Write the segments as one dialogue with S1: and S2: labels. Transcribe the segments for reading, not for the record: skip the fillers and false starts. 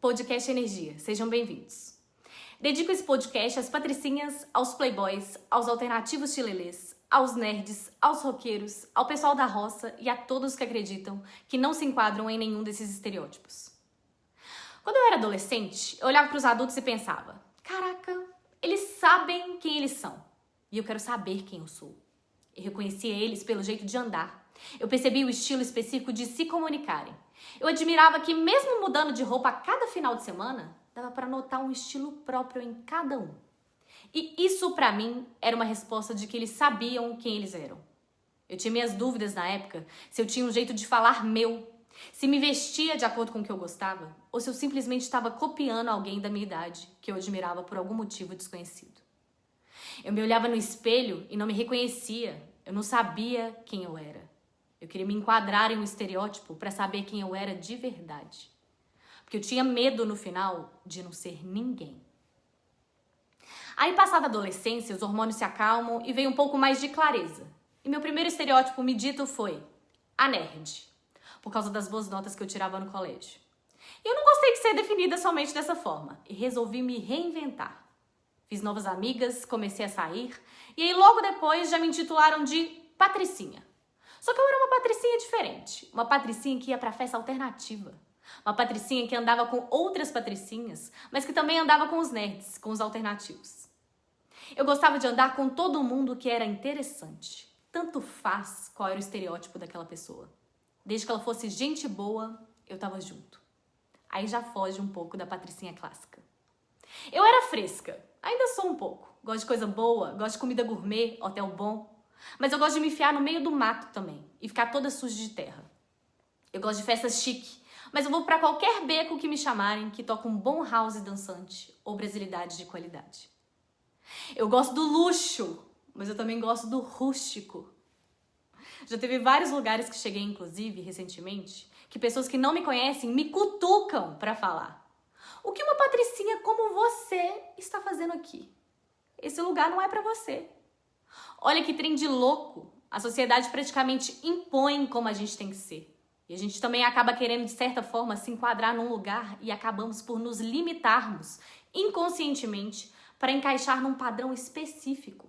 S1: Podcast Energia, sejam bem-vindos. Dedico esse podcast às patricinhas, aos playboys, aos alternativos chilelês, aos nerds, aos roqueiros, ao pessoal da roça e a todos que acreditam que não se enquadram em nenhum desses estereótipos. Quando eu era adolescente, eu olhava para os adultos e pensava, caraca, eles sabem quem eles são e eu quero saber quem eu sou. Eu reconhecia eles pelo jeito de andar. Eu percebi o estilo específico de se comunicarem. Eu admirava que, mesmo mudando de roupa a cada final de semana, dava para notar um estilo próprio em cada um. E isso, para mim, era uma resposta de que eles sabiam quem eles eram. Eu tinha minhas dúvidas na época se eu tinha um jeito de falar meu, se me vestia de acordo com o que eu gostava, ou se eu simplesmente estava copiando alguém da minha idade que eu admirava por algum motivo desconhecido. Eu me olhava no espelho e não me reconhecia. Eu não sabia quem eu era. Eu queria me enquadrar em um estereótipo para saber quem eu era de verdade. Porque eu tinha medo no final de não ser ninguém. Aí, passada a adolescência, os hormônios se acalmam e vem um pouco mais de clareza. E meu primeiro estereótipo me dito foi a nerd, por causa das boas notas que eu tirava no colégio. E eu não gostei de ser definida somente dessa forma e resolvi me reinventar. Fiz novas amigas, comecei a sair e aí logo depois já me intitularam de patricinha. Só que eu era uma patricinha diferente, uma patricinha que ia pra festa alternativa. Uma patricinha que andava com outras patricinhas, mas que também andava com os nerds, com os alternativos. Eu gostava de andar com todo mundo que era interessante. Tanto faz qual era o estereótipo daquela pessoa. Desde que ela fosse gente boa, eu tava junto. Aí já foge um pouco da patricinha clássica. Eu era fresca, ainda sou um pouco. Gosto de coisa boa, gosto de comida gourmet, hotel bom. Mas eu gosto de me enfiar no meio do mato também e ficar toda suja de terra. Eu gosto de festas chique, mas eu vou pra qualquer beco que me chamarem que toca um bom house dançante ou brasilidade de qualidade. Eu gosto do luxo, mas eu também gosto do rústico. Já teve vários lugares que cheguei, inclusive, recentemente, que pessoas que não me conhecem me cutucam pra falar. O que uma patricinha como você está fazendo aqui? Esse lugar não é pra você. Olha que trem de louco. A sociedade praticamente impõe como a gente tem que ser. E a gente também acaba querendo, de certa forma, se enquadrar num lugar e acabamos por nos limitarmos, inconscientemente, para encaixar num padrão específico.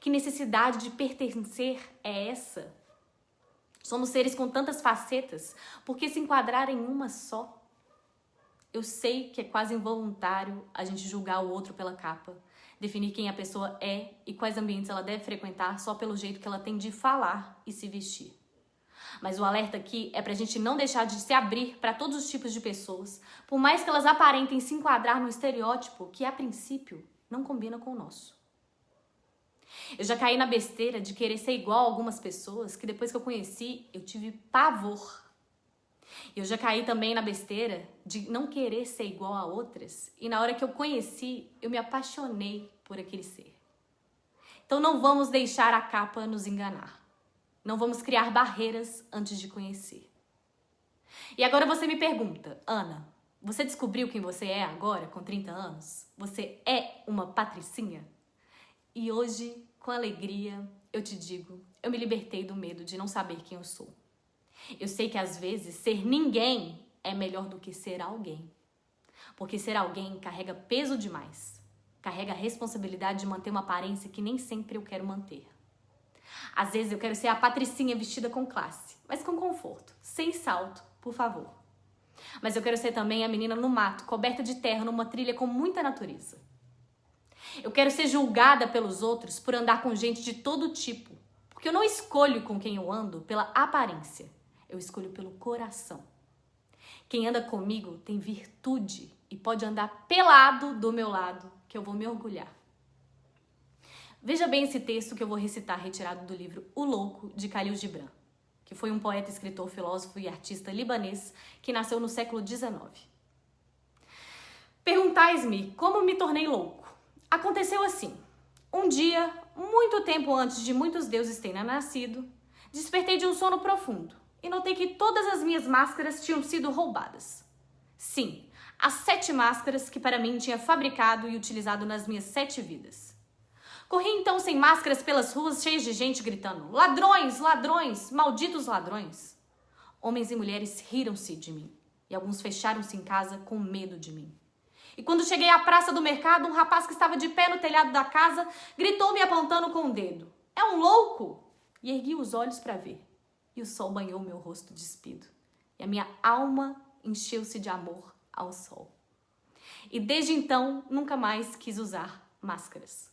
S1: Que necessidade de pertencer é essa? Somos seres com tantas facetas, por que se enquadrar em uma só? Eu sei que é quase involuntário a gente julgar o outro pela capa, definir quem a pessoa é e quais ambientes ela deve frequentar só pelo jeito que ela tem de falar e se vestir. Mas o alerta aqui é pra gente não deixar de se abrir para todos os tipos de pessoas, por mais que elas aparentem se enquadrar no estereótipo que, a princípio, não combina com o nosso. Eu já caí na besteira de querer ser igual a algumas pessoas que depois que eu conheci, eu tive pavor. Eu já caí também na besteira de não querer ser igual a outras e na hora que eu conheci, eu me apaixonei por aquele ser. Então não vamos deixar a capa nos enganar. Não vamos criar barreiras antes de conhecer. E agora você me pergunta, Ana, você descobriu quem você é agora, com 30 anos? Você é uma patricinha? E hoje, com alegria, eu te digo, eu me libertei do medo de não saber quem eu sou. Eu sei que às vezes ser ninguém é melhor do que ser alguém. Porque ser alguém carrega peso demais. Carrega a responsabilidade de manter uma aparência que nem sempre eu quero manter. Às vezes eu quero ser a patricinha vestida com classe, mas com conforto, sem salto, por favor. Mas eu quero ser também a menina no mato, coberta de terra numa trilha com muita natureza. Eu quero ser julgada pelos outros por andar com gente de todo tipo, porque eu não escolho com quem eu ando pela aparência. Eu escolho pelo coração. Quem anda comigo tem virtude e pode andar pelado do meu lado, que eu vou me orgulhar. Veja bem esse texto que eu vou recitar retirado do livro O Louco, de Khalil Gibran, que foi um poeta, escritor, filósofo e artista libanês que nasceu no século XIX. Perguntais-me como me tornei louco. Aconteceu assim. Um dia, muito tempo antes de muitos deuses terem nascido, despertei de um sono profundo e notei que todas as minhas máscaras tinham sido roubadas. Sim, as 7 máscaras que para mim tinha fabricado e utilizado nas minhas 7 vidas. Corri então sem máscaras pelas ruas cheias de gente gritando: ladrões, ladrões, malditos ladrões. Homens e mulheres riram-se de mim. E alguns fecharam-se em casa com medo de mim. E quando cheguei à praça do mercado, um rapaz que estava de pé no telhado da casa gritou me apontando com o dedo. É um louco! E ergui os olhos para ver. E o sol banhou meu rosto despido. E a minha alma encheu-se de amor ao sol. E desde então, nunca mais quis usar máscaras.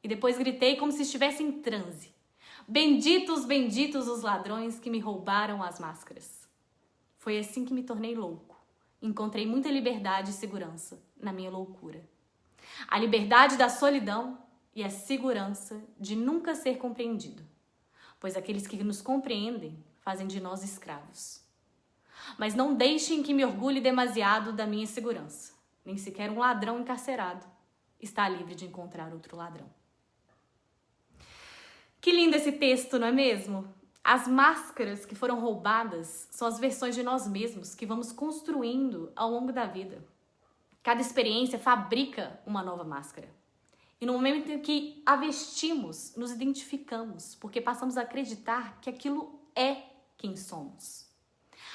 S1: E depois gritei como se estivesse em transe. Benditos, benditos os ladrões que me roubaram as máscaras. Foi assim que me tornei louco. Encontrei muita liberdade e segurança na minha loucura. A liberdade da solidão e a segurança de nunca ser compreendido. Pois aqueles que nos compreendem fazem de nós escravos. Mas não deixem que me orgulhe demasiado da minha segurança. Nem sequer um ladrão encarcerado está livre de encontrar outro ladrão. Que lindo esse texto, não é mesmo? As máscaras que foram roubadas são as versões de nós mesmos que vamos construindo ao longo da vida. Cada experiência fabrica uma nova máscara. E no momento em que a vestimos, nos identificamos, porque passamos a acreditar que aquilo é quem somos.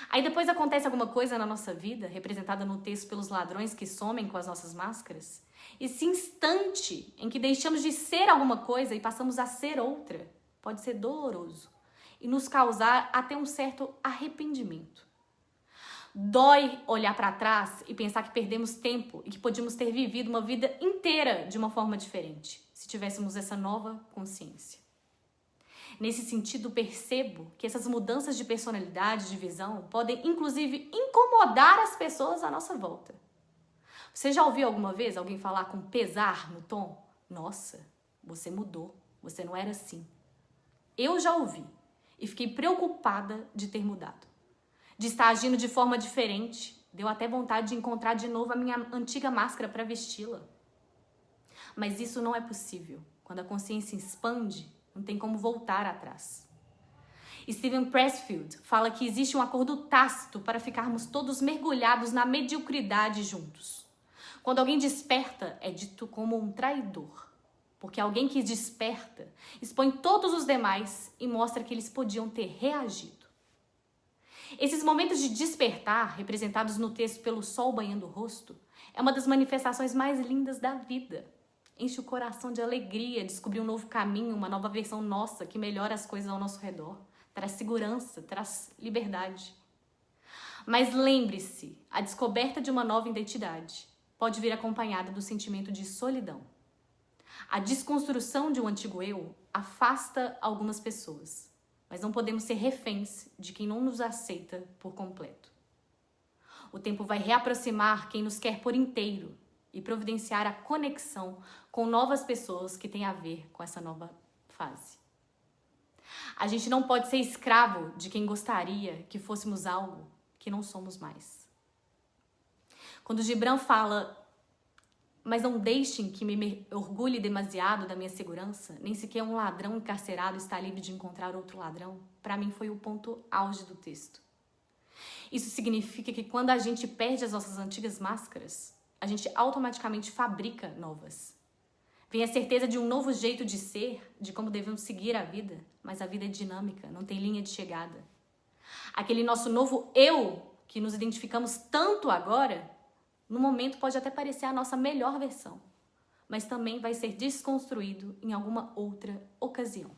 S1: Aí depois acontece alguma coisa na nossa vida, representada no texto pelos ladrões que somem com as nossas máscaras. Esse instante em que deixamos de ser alguma coisa e passamos a ser outra, pode ser doloroso e nos causar até um certo arrependimento. Dói olhar para trás e pensar que perdemos tempo e que podíamos ter vivido uma vida inteira de uma forma diferente, se tivéssemos essa nova consciência. Nesse sentido, percebo que essas mudanças de personalidade, de visão, podem inclusive incomodar as pessoas à nossa volta. Você já ouviu alguma vez alguém falar com pesar no tom? Nossa, você mudou, você não era assim. Eu já ouvi e fiquei preocupada de ter mudado. De estar agindo de forma diferente, deu até vontade de encontrar de novo a minha antiga máscara para vesti-la. Mas isso não é possível. Quando a consciência expande, não tem como voltar atrás. Steven Pressfield fala que existe um acordo tácito para ficarmos todos mergulhados na mediocridade juntos. Quando alguém desperta, é dito como um traidor. Porque alguém que desperta expõe todos os demais e mostra que eles podiam ter reagido. Esses momentos de despertar, representados no texto pelo sol banhando o rosto, é uma das manifestações mais lindas da vida. Enche o coração de alegria, descobrir um novo caminho, uma nova versão nossa que melhora as coisas ao nosso redor. Traz segurança, traz liberdade. Mas lembre-se, a descoberta de uma nova identidade pode vir acompanhada do sentimento de solidão. A desconstrução de um antigo eu afasta algumas pessoas, mas não podemos ser reféns de quem não nos aceita por completo. O tempo vai reaproximar quem nos quer por inteiro e providenciar a conexão com novas pessoas que têm a ver com essa nova fase. A gente não pode ser escravo de quem gostaria que fôssemos algo que não somos mais. Quando Gibran fala, mas não deixem que me orgulhe demasiado da minha segurança, nem sequer um ladrão encarcerado está livre de encontrar outro ladrão, para mim foi o ponto auge do texto. Isso significa que quando a gente perde as nossas antigas máscaras, a gente automaticamente fabrica novas. Vem a certeza de um novo jeito de ser, de como devemos seguir a vida, mas a vida é dinâmica, não tem linha de chegada. Aquele nosso novo eu, que nos identificamos tanto agora, no momento pode até parecer a nossa melhor versão, mas também vai ser desconstruído em alguma outra ocasião.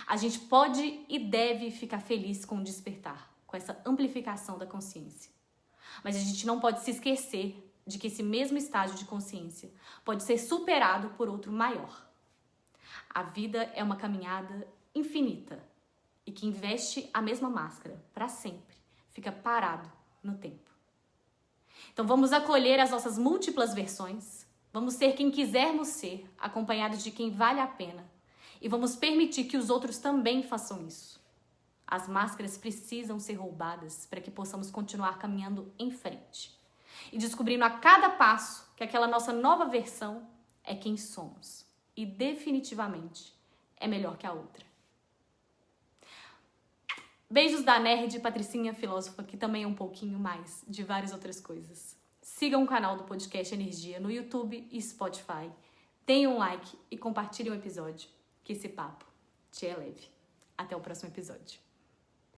S1: A gente pode e deve ficar feliz com o despertar, com essa amplificação da consciência. Mas a gente não pode se esquecer de que esse mesmo estágio de consciência pode ser superado por outro maior. A vida é uma caminhada infinita e que investe a mesma máscara para sempre, fica parado no tempo. Então vamos acolher as nossas múltiplas versões, vamos ser quem quisermos ser, acompanhados de quem vale a pena, e vamos permitir que os outros também façam isso. As máscaras precisam ser roubadas para que possamos continuar caminhando em frente e descobrindo a cada passo que aquela nossa nova versão é quem somos e definitivamente é melhor que a outra. Beijos da nerd Patricinha Filósofa, que também é um pouquinho mais de várias outras coisas. Sigam o canal do podcast Energia no YouTube e Spotify. Deem um like e compartilhem o episódio, que esse papo te eleve. Até o próximo episódio.